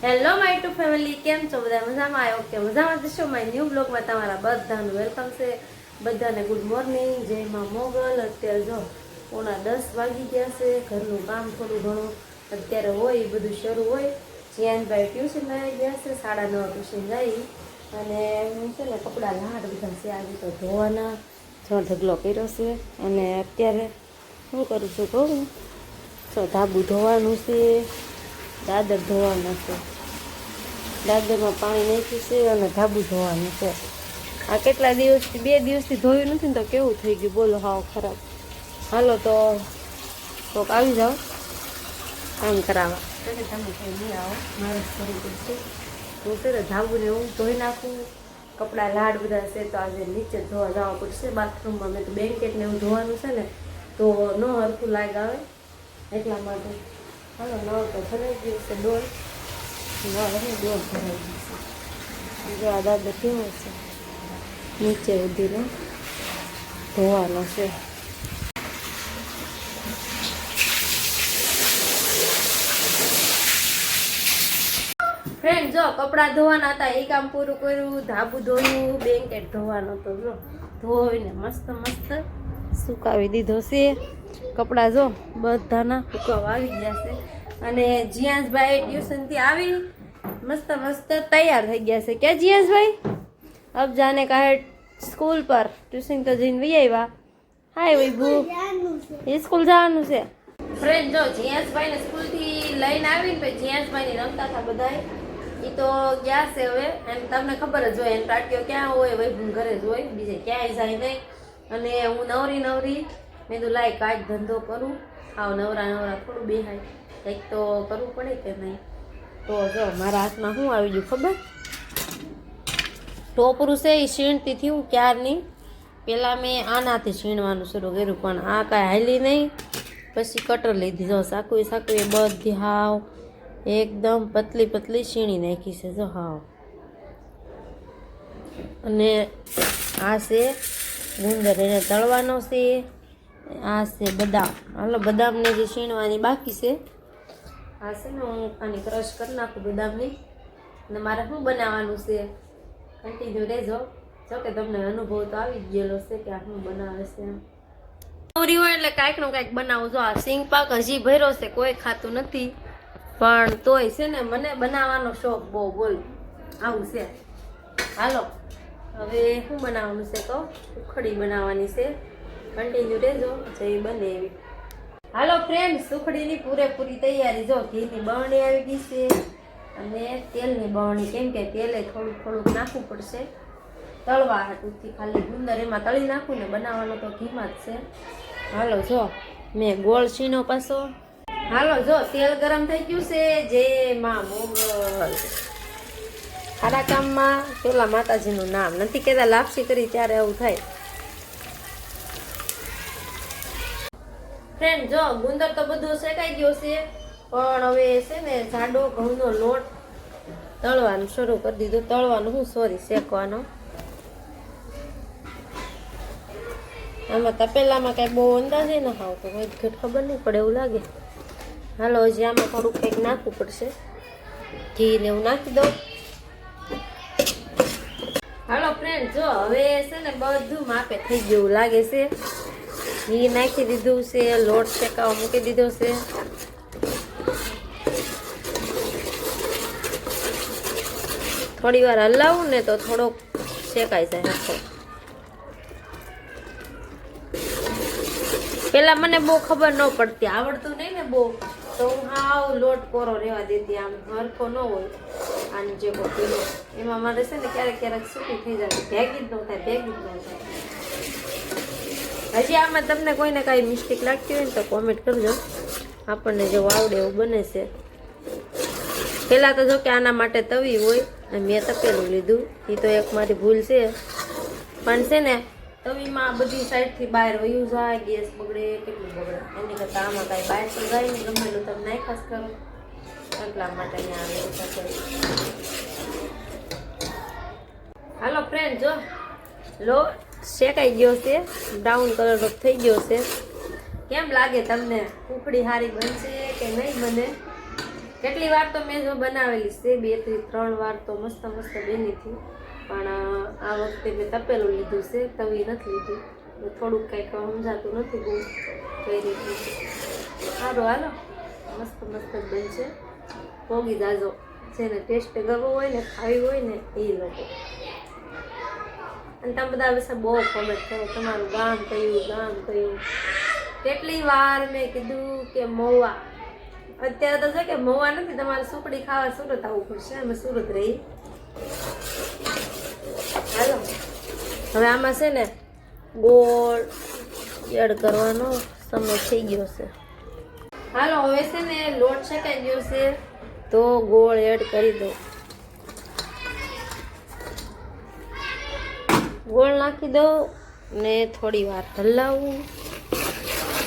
Hello my two family, કેમ છો બધા? મજામાં? આવ્યો કે મજામાં જશો? માય ન્યૂ બ્લોગમાં તમારા બધાનું વેલકમ છે. બધાને ગુડ મોર્નિંગ, જય માં મોગલ. અત્યારે જો 9:30 વાગી ગયા છે. ઘરનું કામ થોડું ઘણું અત્યારે હોય, બધું શરૂ હોય. જીયાનભાઈ ટ્યુશન આવી ગયા છે, 9:30 ટ્યુશન જાય. અને હું છે ને કપડાં લાડ બધા છે આજે તો ધોવાના, ઢગલો કર્યો છે. અને અત્યારે શું કરું છું કહું, તો ધાબુ ધોવાનું છે, દાદર ધોવાના છે, દાદરમાં પાણી નાખ્યું છે અને ધાબુ ધોવાનું છે. આ કેટલા દિવસથી 2 દિવસથી ધોયું નથી ને તો કેવું થઈ ગયું બોલો, હાવ ખરાબ. હાલો તો કોક આવી જાઓ કામ કરાવવા. તમે કંઈ નહીં આવો, મારે કરવું પડશે. હું છે ને ધાબુને હું ધોઈ નાખું. કપડાં લાડ બધા છે તો આજે નીચે ધોવા જવા પડશે બાથરૂમમાં. મેં તો બ્લેન્કેટને એવું ધોવાનું છે ને તો ન હરખું લાગ આવે એટલા માટે. હાલો નળ તો ભરાઈ ગયું છે, ડોલ ભરાઈ ગયું છે. જો આ દાદા કેવો છે, નીચે ઉધીને ધોવાનો છે. ફ્રેન્ડ જો કપડાં ધોવાના હતા એ કામ પૂરું કર્યું, ધાબુ ધોયું, બ્લેન્કેટ ધોવાનો તો જો ધોઈને મસ્ત મસ્ત સુકાવી દીધો છે. કપડાં જો બધાના સુકાવા આવી ગયા છે. અને જીયાસભાઈ ટ્યુશનથી આવી મસ્ત મસ્ત તૈયાર થઈ ગયા છે. કે જીયાસભાઈ અબ જાને કા હે સ્કૂલ પર, ટ્યુશન તો જઈને વી આવ્યા. હાય વૈભુ, એ સ્કૂલ જવાનું છે. ફ્રેન્ડ જો જીયાસભાઈને સ્કૂલથી લઈને આવીને પછી જીયાસભાઈને રમતા હતા બધાય. એ તો ગયા છે હવે, એમ તમને ખબર જ હોય, એમ પાટીઓ ક્યાં હોય, વૈભુ ઘરે જ હોય, બીજે ક્યાંય જાય નહીં. અને હું નવરી મેં તો લાય કાંઈક ધંધો કરું, આવ નવરા થોડું બેહાય, કંઈક તો કરવું પડે કે નહીં. તો જો મારા હાથમાં શું આવી ગયું ખબર, ટોપરું છે એ સીણતી થયું ક્યારની. પહેલાં મેં આનાથી સીણવાનું શરૂ કર્યું પણ આ કાંઈ હાલી નહીં. પછી કટર લીધી, જો સાકુએ બધી હાવ એકદમ પતલી સીણી નાખી છે જો હાવ. અને આ છે ગુંદર, એને તળવાનો છે. આ છે બદામ, હાલો બદામને જે સીણવાની બાકી છે. આ છે ને હું આની ક્રશ કરી નાખું બદામની. અને મારે શું બનાવવાનું છે કન્ટિન્યુ રહેજો, જો કે તમને અનુભવ તો આવી જ ગયેલો છે કે આ શું બનાવે છે. નવરી હોય એટલે કાંઈક નું કાંઈક બનાવું. જો આ સિંગ પાક હજી ભર્યો છે, કોઈ ખાતું નથી પણ તોય છે ને મને બનાવવાનો શોખ બહુ, બોલ આવું છે. હાલો હવે શું બનાવવાનું છે કહો, સુખડી બનાવવાની છે. કન્ટિન્યુ રહેજો, જે બને એવી. હાલો ફ્રેન્ડ, સુખડીની પૂરેપૂરી તૈયારી. જો ઘીની બરણી આવી ગઈ છે અને તેલની બરણી, કેમ કે તેલે થોડુંક નાખવું પડશે તળવા હાટુથી. ખાલી ગુંદર એમાં તળી નાખું ને બનાવવાનો તો ઘીમાં જ છે. હાલો જો મેં ગોળ સીનો પાછો. હાલો જો તેલ ગરમ થઈ ગયું છે. જય માં મોગલ. સારા કામમાં પેલા માતાજીનું નામ નથી કહેતા, લાપસી કરી ત્યારે આવું થાય. ફ્રેન્ડ જો ગુંદર તો બધું શેકાઈ ગયો છે પણ હવે છે ને જાડો ઘઉંનો લોટ તળવાનું શરૂ કરી દીધું. તળવાનું હું શેકવાનો. આમાં તપેલામાં કઈ બહુ અંદાજે ન ખાવ તો કઈ ખબર નહીં પડે એવું લાગે. હાલો હજી આમાં થોડુંક કંઈક નાખવું પડશે, ઘી ને એવું નાખી દઉં. હાલો ફ્રેન્ડ જો હવે છે ને બધું માપે થઈ ગયું લાગે છે. ઘી નાખી દીધું છે, લોટ શેકાવા મૂકી દીધો છે. થોડી વાર હલાવું ને તો થોડોક શેકાઈ જાય આખો. પેલા મને બહુ ખબર ન પડતી, આવડતું નહીં ને બહુ, તો હું હાવ લોટ કોરો રહેવા દેતી, આમ હરખો ન હોય આની જે પેલો એમાં મારે છે ને ક્યારેક સૂકી થઈ જાય, ભેગી જ ન થાય. હજી આમાં તમને કોઈને કાંઈ મિસ્ટેક લાગતી હોય ને તો કોમેન્ટ કરજો, આપણને જેવું આવડે એવું બને છે. પહેલાં તો જો કે આના માટે તવી હોય અને મેં તપેલું લીધું, એ તો એક મારી ભૂલ છે. પણ છે ને તવીમાં બધી સાઈડથી બહાર વયું જાય, ગેસ બગડે, કેટલું બગડે. એની કરતાં આમાં કાંઈ બહાર તો જાય ને, ગમેલું તમે નાખાસ કરો એટલા માટે અહીંયા આવે. હાલો ફ્રેન્ડ જો લો શેકાઈ ગયો છે, બ્રાઉન કલર થઈ ગયો છે. કેમ લાગે તમને? સુખડી સારી બનશે કે નહીં બને? કેટલી વાર તો મેં જો બનાવેલી છે, 2 થી 3 વાર તો મસ્ત મસ્ત બની હતી, પણ આ વખતે મેં તપેલું લીધું છે, તવી નથી લીધી. થોડુંક કંઈક સમજાતું નથી બહુ કઈ રીતે. સારું હાલો, મસ્ત મસ્ત જ બનશે. ભોગી જાજો, જેને ટેસ્ટ ગમવો હોય ને, ખાવી હોય ને એ લોકો. અને તમે બધા વિશે બહુ કોમેન્ટ કરો, તમારું ગામ કયું. કેટલી વાર મેં કીધું કે મહુવા, અત્યારે તો જો કે મહુવા નથી, તમારે સુખડી ખાવા સુરત આવવું પડશે. અમે સુરત રહી. હાલો, હવે આમાં છે ને ગોળ એડ કરવાનો સમય થઈ ગયો છે. હાલો, હવે છે ને લોટ શેકાઈ ગયો છે, તો ગોળ એડ કરી દો. ગોળ નાખી દો ને થોડી વાર હલાવું,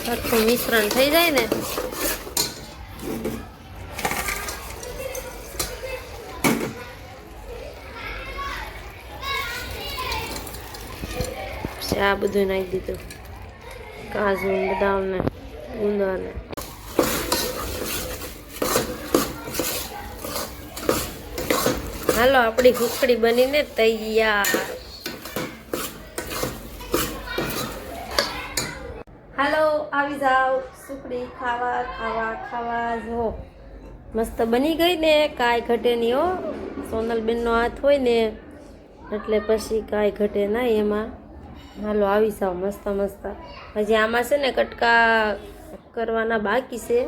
સરખું મિશ્રણ થઈ જાય ને આ બધું નાખી દીધું, કાજુ બદામ ને ગુંદર ને. હાલો, આપણી સુખડી બનીને તૈયાર. હાલો, આવી જાઓ સુખડી ખાવા. જો મસ્ત બની ગઈ ને, કાંઈ ઘટે નહીં હો. સોનલબેનનો હાથ હોય ને એટલે પછી કાંઈ ઘટે ના એમાં. હાલો, આવી જાઓ મસ્ત. હજી આમાં છે ને કટકા કરવાના બાકી છે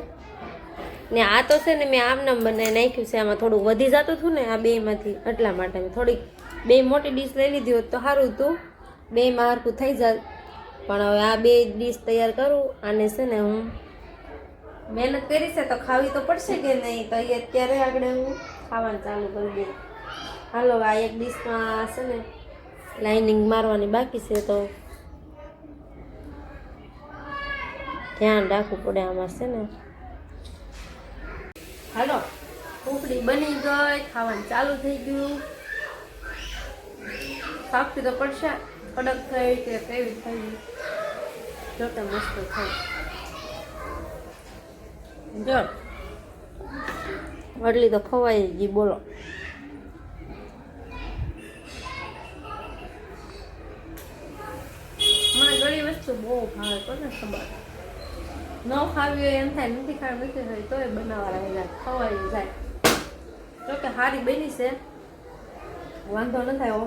ને. આ તો છે ને મેં આમનામ બનાવી નાખ્યું છે. આમાં થોડુંક વધી જતું હતું ને આ બેમાંથી, એટલા માટે મેં થોડીક 2 મોટી ડીશ લઈ લીધી હોત તો સારું હતું, 2માં હરખું થઈ જાય. પણ હવે આ 2 ડીશ તૈયાર કરું. આને છે ને હું મહેનત કરી છે તો ખાવી તો પડશે કે નહીં, તો અત્યારે આગળ હું ખાવાનું ચાલુ કરી દઉં. હાલો, આ એક ડીશમાં છે ને લાઇનિંગ મારવાની બાકી છે, તો ધ્યાન રાખવું પડે આમાં છે ને. હાલો, સુખડી બની ગઈ, ખાવાનું ચાલુ થઈ ગયું. ખાવી તો પડશે, કડક થઈ કે કેવી થઈ, જો કે મસ્ત થઈ. જો એટલી તો ખવાય ગઈ. બોલો, મને ઘણી વસ્તુ બહુ ભાવે, કોને ખબર. ન ખાવી હોય એમ થાય, નથી ખાવી તોય બનાવવા લાગી જાય, ખવાઈ જાય. જોકે સારી બની છે, વાંધો ન થાય હો,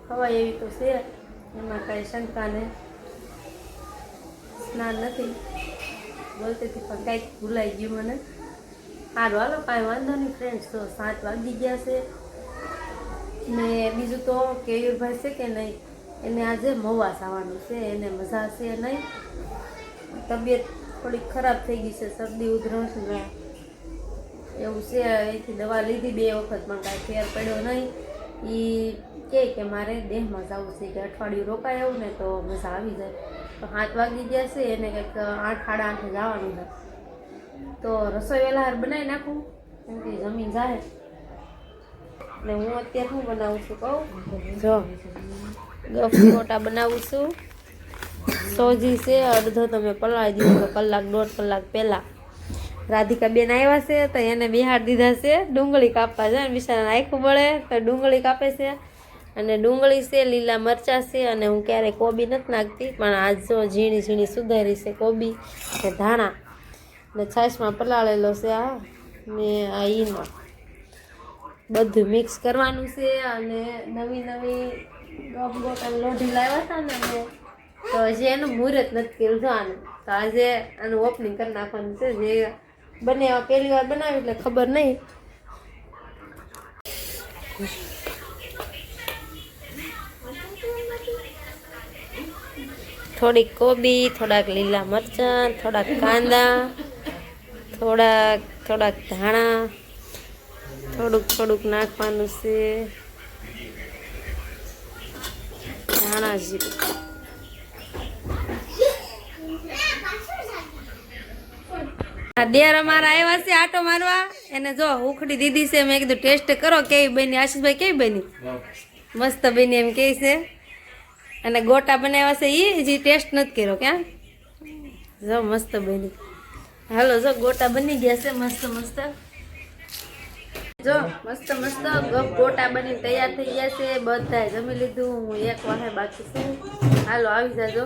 ખવાય એવી તો છે, એમાં કાંઈ શંકાને સ્નાન નથી. બોલતી હતી પણ કાંઈક ભૂલાઈ ગયું મને. સારું હાલો, કાંઈ વાંધો નહીં ફ્રેન્ડ્સ. તો 7 વાગી ગયા છે ને. બીજું તો કેયુરભાઈ છે કે નહીં, એને આજે મહુવા જવાનું છે, એને મજા છે નહીં. તબિયત થોડીક ખરાબ થઈ ગઈ છે, શરદી ઉધરસ ને એવું છે. અહીંથી દવા લીધી 2 વખત પણ કાંઈ ફેર પડ્યો નહીં. એ કે મારે દેહમાં જવું છે, કે અઠવાડિયું રોકાય આવું ને તો મજા આવી જાય. તો 7 વાગી ગયા છે, એને કંઈક 8 સાડા 8 જવાનું છે. તો રસોઈ વહેલા બનાવી નાખું, કેમ કે જમીન જાય. ને હું અત્યારે શું બનાવું છું કહું? જો ગફ્ફી ગોટા બનાવું છું. સોજી છે અડધો તમે પલાળી દીધો, કલાક 1.5 કલાક પહેલાં. રાધિકા બેન આવ્યા છે તો એને બિહાર દીધા છે ડુંગળી કાપવા. જાય ને બિચારાને આખું બળે તો ડુંગળી કાપે છે. અને ડુંગળી છે, લીલા મરચાં છે, અને હું ક્યારેય કોબી નથી નાખતી, પણ આજ જો ઝીણી ઝીણી સુધારી છે કોબી ને ધાણા ને છાશમાં પલાળેલો છે આ ને આ ઈનો બધું મિક્સ કરવાનું છે. અને નવી ગોટા લોઢી લાવ્યા હતા ને મેં, તો હજી એનું મુહૂર્ત નથી કર્યું. જો આનું તો આજે આનું ઓપનિંગ કરી નાખવાનું છે. જે બને પહેલી વાર બનાવી એટલે ખબર નહીં. થોડીક કોબી, થોડાક લીલા મરચાં, થોડાક કાંદા, થોડાક ધાણા, થોડુંક નાખવાનું છે. ધાણા જીરું. આ દેર અમારા આવ્યા છે આટો મારવા. એને જો ઉખડી દીધી છે. મેં કીધું ટેસ્ટ કરો કેવી બની. આશીષભાઈ કેવી બની? મસ્ત બની એમ કહે છે. અને ગોટા બનાવ્યા છે એ હજી ટેસ્ટ નથી કર્યો. ક્યાં જો મસ્ત બની. હાલો જો ગોટા બની ગયા છે મસ્ત મસ્ત. જો મસ્ત મસ્ત ગોટા બની તૈયાર થઈ ગયા છે. બધાએ જમી લીધું, હું એક વાહે બાકી છું. હાલો આવી જાજો.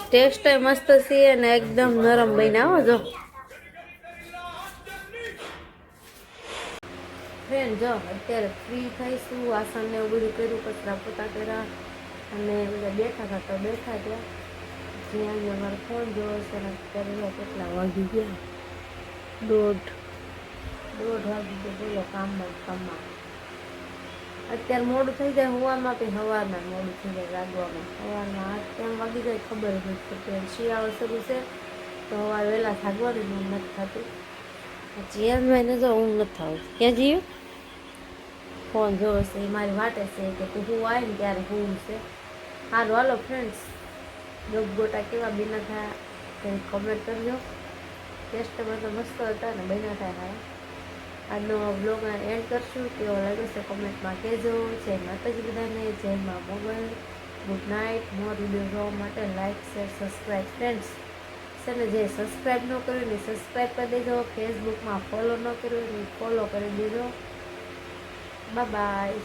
ટેસ્ટ મસ્ત છે અને એકદમ નરમ બન્યા હો. જો ફ્રેન્ડ જો અત્યારે ફ્રી થઈશું, વાસણ ને એવું બધું કર્યું, કચરા પોતા કર્યા અને બધા બેઠા હતા તો બેઠા ત્યાં જ્યાં અમારો ફોન જોવો છે ને અત્યારે કેટલા વાગી ગયા, દોઢ વાગી ગયા. બોલો કામમાં અત્યારે મોડું થઈ જાય હોવામાં કે સવારમાં મોડું થઈ જાય જાગવામાં. સવારમાં 8 કેમ વાગી જાય ખબર જ નથી. શિયાળો શરૂ છે તો સવારે વહેલા જાગવાનું ઊંઘ નથી થતું. જીયાનમાં એને જો ઊંઘ નથી આવતી. ક્યાં જીયું ફોન જોવે છે, એ મારી વાટે છે કે તું હું આવી ને ત્યારે હું છે. સારું હાલો ફ્રેન્ડ્સ, ગોટા કેવા બીના થયા તે કમેન્ટ કરજો. ટેસ્ટમાં તો મસ્ત હતા ને બન્યા થાય સારા. આજનો બ્લોગ એન્ડ કરશું. કેવો લાગે છે કમેન્ટમાં કહેજો. જય માતાજી બધાને, જય મા Mogal. Good night. More video જોવા માટે લાઇક શેર સબસ્ક્રાઈબ. ફ્રેન્ડ્સ છે ને જે સબસ્ક્રાઈબ ન કર્યું ને સબસ્ક્રાઈબ કરી દેજો. ફેસબુકમાં ફોલો ન કર્યું ને ફોલો કરી દેજો. Bye bye.